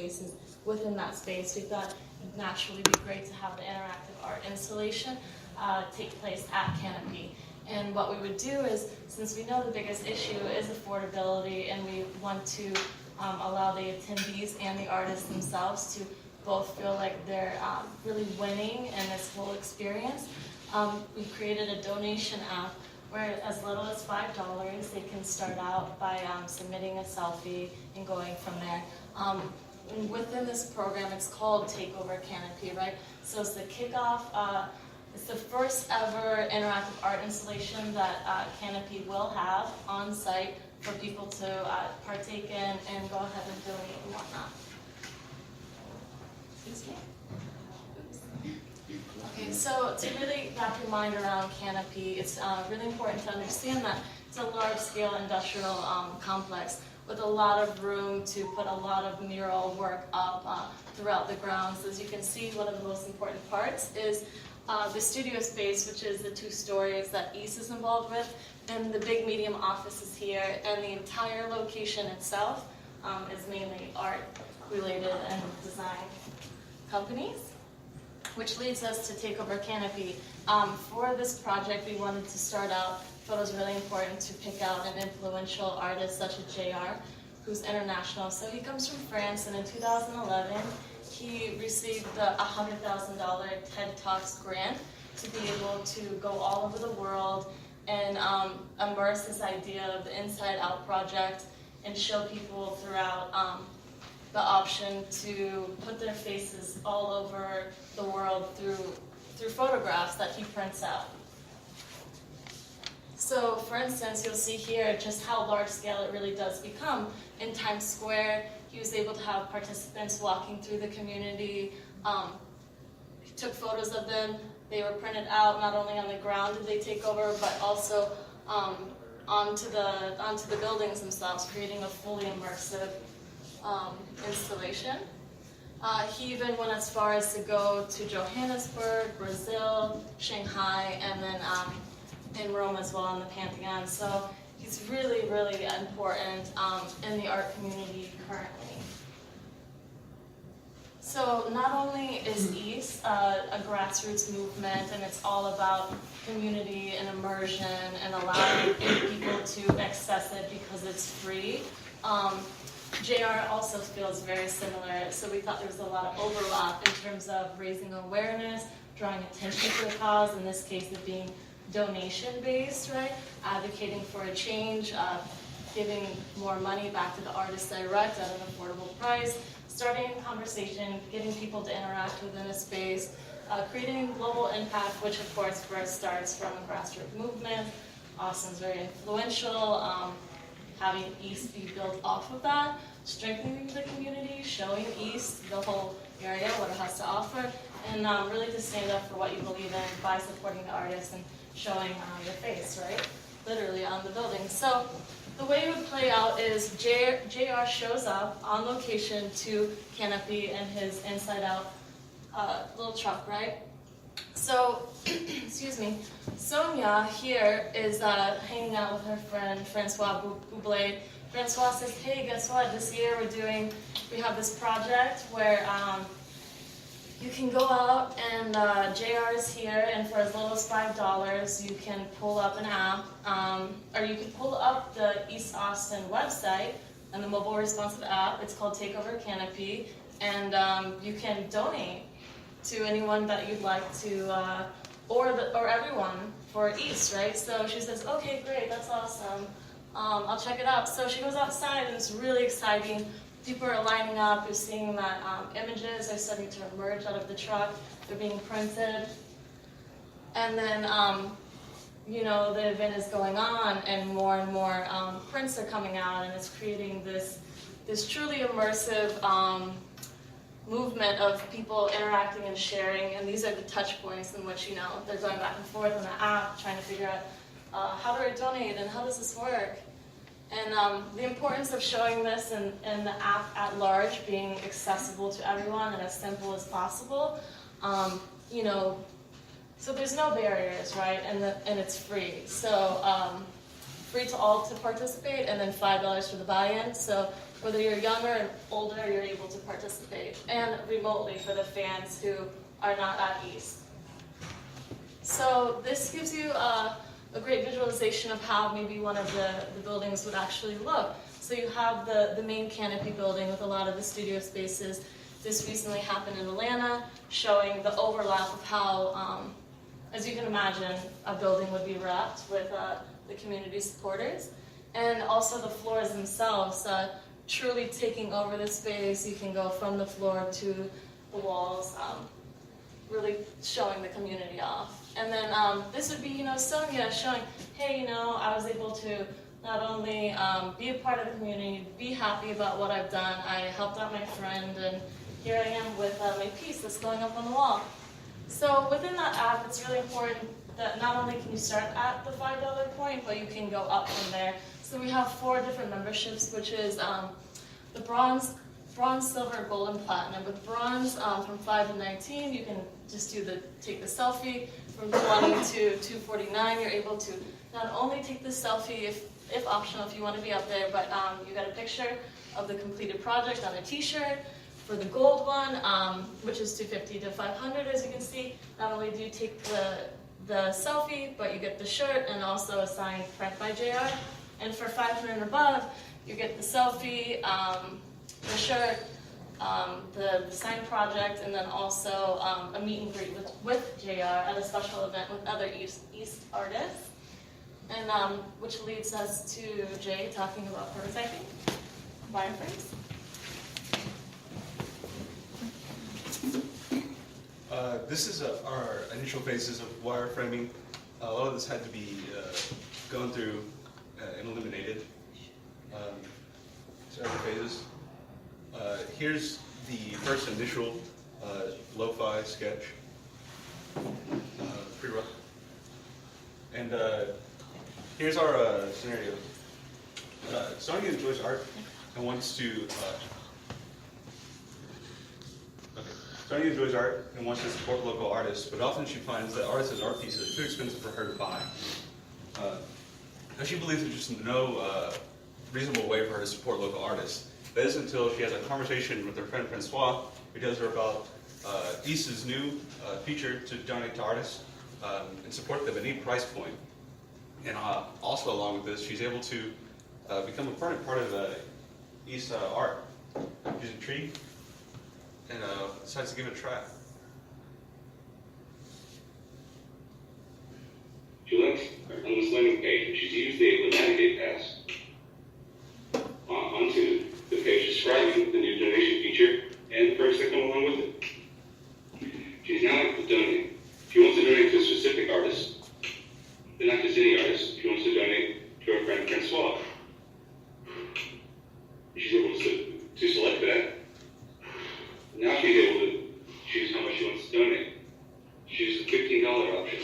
spaces within that space. We thought it'd naturally be great to have the interactive art installation take place at Canopy. And what we would do is, since we know the biggest issue is affordability, and we want to allow the attendees and the artists themselves to both feel like they're really winning in this whole experience, we created a donation app where as little as $5 they can start out by submitting a selfie and going from there. And within this program, it's called Takeover Canopy, right? So it's the kickoff. It's the first ever interactive art installation that Canopy will have on site for people to partake in and go ahead and donate and whatnot. Excuse me. Okay, so to really wrap your mind around Canopy, it's really important to understand that it's a large-scale industrial complex with a lot of room to put a lot of mural work up throughout the grounds. As you can see, one of the most important parts is the studio space, which is the 2 stories that East is involved with, and the big medium office is here, and the entire location itself is mainly art-related and design companies, which leads us to Takeover Canopy. For this project, we wanted to start out, thought it was really important to pick out an influential artist such as JR, who's international. So he comes from France, and in 2011, he received the $100,000 TED Talks grant to be able to go all over the world and immerse this idea of the Inside Out project and show people throughout the option to put their faces all over the world through photographs that he prints out. So, for instance, you'll see here just how large scale it really does become. In Times Square, he was able to have participants walking through the community. He took photos of them. They were printed out. Not only on the ground did they take over, but also onto the buildings themselves, creating a fully immersive installation. He even went as far as to go to Johannesburg, Brazil, Shanghai, and then in Rome as well in the Pantheon. So he's really, really important in the art community currently. So not only is East a grassroots movement, and it's all about community and immersion and allowing people to access it because it's free, JR also feels very similar, so we thought there was a lot of overlap in terms of raising awareness, drawing attention to the cause, in this case it being donation-based, right? Advocating for a change, giving more money back to the artist direct at an affordable price, starting a conversation, getting people to interact within a space, creating global impact, which of course first starts from a grassroots movement. Austin's very influential. Having East be built off of that, strengthening the community, showing East, the whole area, what it has to offer, and really to stand up for what you believe in by supporting the artist and showing your face, right? Literally on the building. So the way it would play out is JR shows up on location to Canopy in his Inside Out little truck, right? So, excuse me, Sonia here is hanging out with her friend Francois Bublé. Francois says, hey, guess what? This year we have this project where you can go out and JR is here, and for as little as $5, you can pull up an app, or you can pull up the East Austin website and the mobile responsive app. It's called Takeover Canopy, and you can donate to anyone that you'd like to, or everyone for East, right? So she says, okay, great, that's awesome. I'll check it out. So she goes outside, and it's really exciting. People are lining up. You're seeing that images are starting to emerge out of the truck. They're being printed. And then, the event is going on, and more prints are coming out, and it's creating this truly immersive movement of people interacting and sharing, and these are the touch points in which, they're going back and forth on the app, trying to figure out how do I donate and how does this work? And the importance of showing this and the app at large being accessible to everyone and as simple as possible, so there's no barriers, right? And it's free. So free to all to participate, and then $5 for the buy-in. So whether you're younger and older, you're able to participate, and remotely for the fans who are not at East. So this gives you a great visualization of how maybe one of the buildings would actually look. So you have the main canopy building with a lot of the studio spaces. This recently happened in Atlanta, showing the overlap of how, as you can imagine, a building would be wrapped with the community supporters. And also the floors themselves, truly taking over the space. You can go from the floor to the walls, really showing the community off. And then this would be, Sonia showing, hey, I was able to not only be a part of the community, be happy about what I've done. I helped out my friend, and here I am with my piece that's going up on the wall. So within that app, it's really important that not only can you start at the $5 point, but you can go up from there. So we have 4 different memberships, which is the bronze, silver, gold, and platinum. With bronze, from 5 to 19, you can just take the selfie. From 20 to 249, you're able to not only take the selfie, if optional, if you want to be up there, but you got a picture of the completed project on a t-shirt. For the gold one, which is 250 to 500, as you can see, not only do you take the selfie, but you get the shirt and also a signed print by JR. And for 500 and above, you get the selfie, the shirt, the signed project, and then also a meet and greet with JR at a special event with other East artists. And which leads us to Jay talking about prototyping, wireframes. This is our initial phases of wireframing. A lot of this had to be gone through and eliminated. Several phases. Here's the first initial lo-fi sketch, pre-rough. And here's our scenario. Sonia enjoys art and wants to Sonia enjoys art and wants to support local artists, but often she finds that artists' art pieces are too expensive for her to buy. Now she believes there's just no reasonable way for her to support local artists. That is until she has a conversation with her friend Francois, who tells her about East's new feature to donate to artists and support them at any price point. And also along with this, she's able to become a permanent part of East art. She's intrigued and decides to give it a try. She links on this landing page, and she's used the able to navigate pass onto the page describing the new donation feature and the perks that come along with it. She's now able to donate. She wants to donate to a specific artist, but not just any artist. She wants to donate to her friend Francois. She's able to select that. Now she's able to choose how much she wants to donate. Choose the $15 option.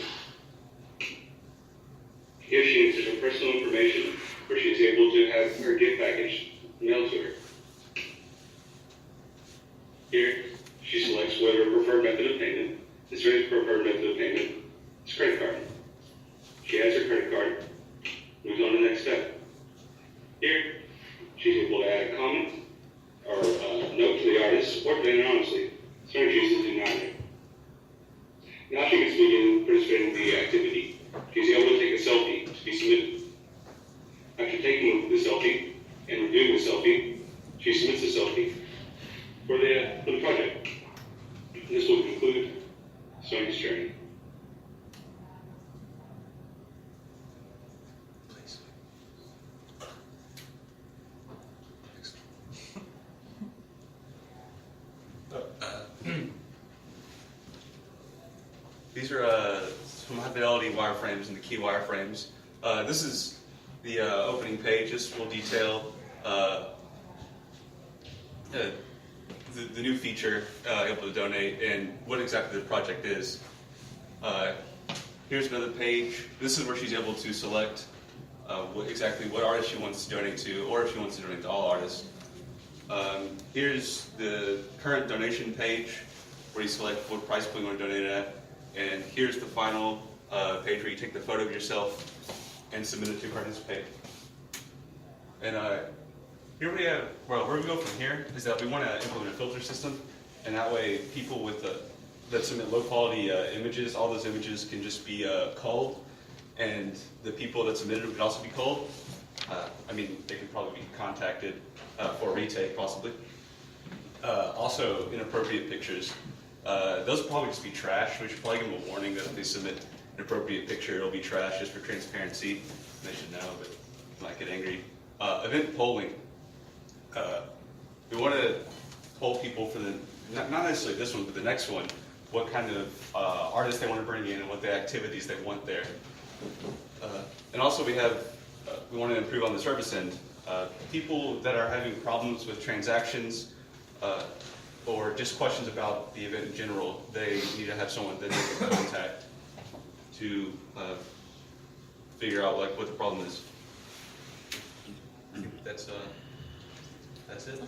Here she enters her personal information, where she's able to have her gift package mailed to her. Here, she selects whether her preferred method of payment. This very preferred method of payment is credit card. She adds her credit card, moves on to the next step. Here, she's able to add a comment or a note to the artist, or plan anonymously. Some chooses to do neither. Now she gets to begin participating in the activity. She's able to take a selfie to be submitted. After taking the selfie and reviewing the selfie, she submits the selfie for the project. This will conclude Sonia's journey. Please. These are some high-fidelity wireframes and the key wireframes. This is the opening page. This will detail the new feature, able to donate, and what exactly the project is. Here's another page. This is where she's able to select exactly what artist she wants to donate to, or if she wants to donate to all artists. Here's the current donation page, where you select what price point you want to donate at. And here's the final page where you take the photo of yourself and submit it to participate. And Here we have, well, where we go from here is that we want to implement a filter system, and that way people with that submit low quality images, all those images can just be culled, and the people that submitted would also be culled. I mean, they could probably be contacted for a retake, possibly. Also, inappropriate pictures. Those will probably just be trash. We should probably give them a warning that if they submit an inappropriate picture, it'll be trash just for transparency. They should know, but might get angry. Event polling. We want to poll people for the, not necessarily this one, but the next one, what kind of artists they want to bring in and what the activities they want there. And also we want to improve on the service end. People that are having problems with transactions or just questions about the event in general, they need to have someone that they can contact to figure out like what the problem is. That's it.